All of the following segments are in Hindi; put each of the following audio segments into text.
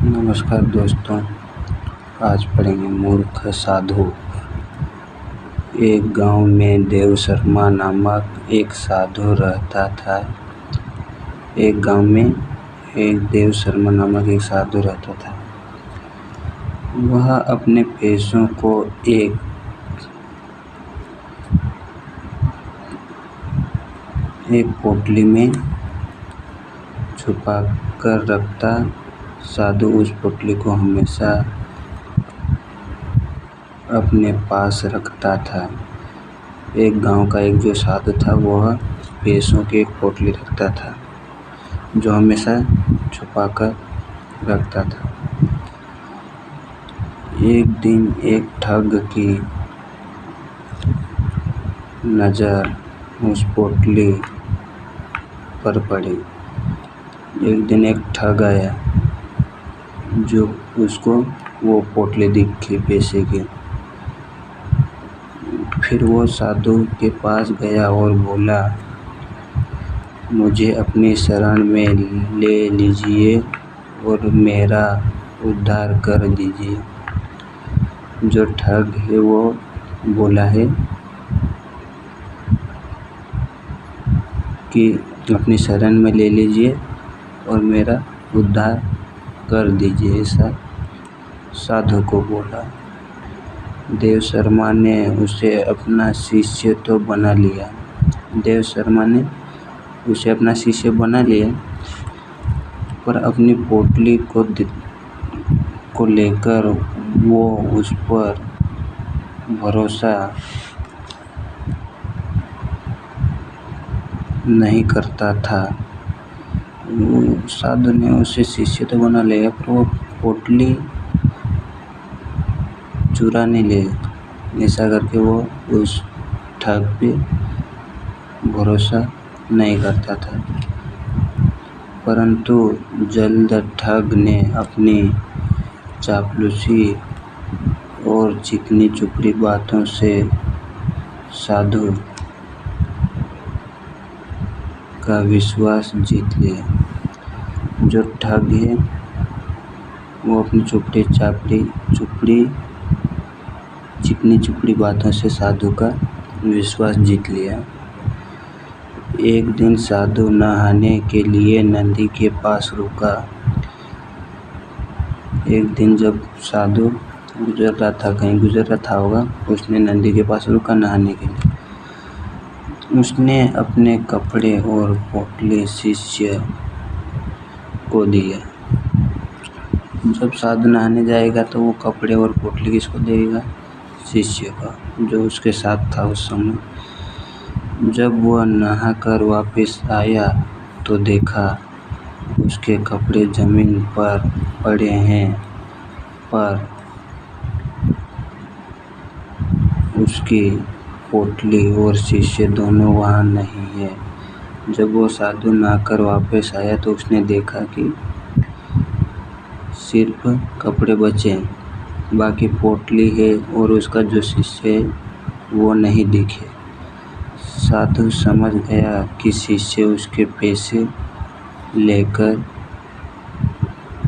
नमस्कार दोस्तों, आज पढ़ेंगे मूर्ख साधु। एक गांव में देव शर्मा नामक एक साधु रहता था। एक गांव में एक देव शर्मा नामक एक साधु रहता था। वह अपने पैसों को एक पोटली में छुपा कर रखता। साधु उस पोटली को हमेशा अपने पास रखता था। एक गांव का एक जो साधु था, वह पैसों की एक पोटली रखता था जो हमेशा छुपा कर रखता था। एक दिन एक ठग की नज़र उस पोटली पर पड़ी। एक दिन एक ठग आया जो उसको वो पोटली दिखी पैसे की। फिर वो साधु के पास गया और बोला, मुझे अपनी शरण में ले लीजिए और मेरा उद्धार कर दीजिए। जो ठग है वो बोला है कि अपनी शरण में ले लीजिए और मेरा उद्धार कर दीजिए, ऐसा साधु को बोला। देव शर्मा ने उसे अपना शिष्य तो बना लिया। देव शर्मा ने उसे अपना शिष्य बना लिया, पर अपनी पोटली को लेकर वो उस पर भरोसा नहीं करता था। साधु ने उसे शिष्य तो बना लिया, पर वो पोटली चुराने ले। ऐसा करके वो उस ठग पे भरोसा नहीं करता था। परंतु जल्द ठग ने अपनी चापलूसी और चिकनी चुपड़ी बातों से साधु का विश्वास जीत लिया। जो ठग है वो अपनी चिकनी चुपड़ी बातों से साधु का विश्वास जीत लिया। एक दिन साधु नहाने के लिए नदी के पास रुका। एक दिन जब साधु कहीं गुजर रहा था होगा, उसने नदी के पास रुका नहाने के लिए। उसने अपने कपड़े और पोटली शिष्य को दिया। जब साधु नहाने जाएगा तो वो कपड़े और पोटली किसको देगा? शिष्य का, जो उसके साथ था उस समय। जब वह नहाकर वापस आया तो देखा उसके कपड़े जमीन पर पड़े हैं, पर उसकी पोटली और शिष्य दोनों वहाँ नहीं है। जब वो साधु नहाकर वापस आया तो उसने देखा कि सिर्फ कपड़े बचे, बाकी पोटली है और उसका जो शिष्य है वो नहीं दिखे। साधु समझ गया कि शिष्य उसके पैसे लेकर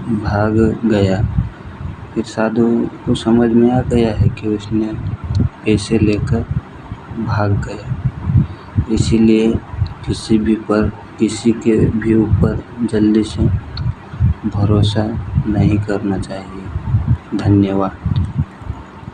भाग गया। फिर साधु को समझ में आ गया है कि उसने पैसे लेकर भाग गया। इसीलिए किसी के भी ऊपर जल्दी से भरोसा नहीं करना चाहिए। धन्यवाद।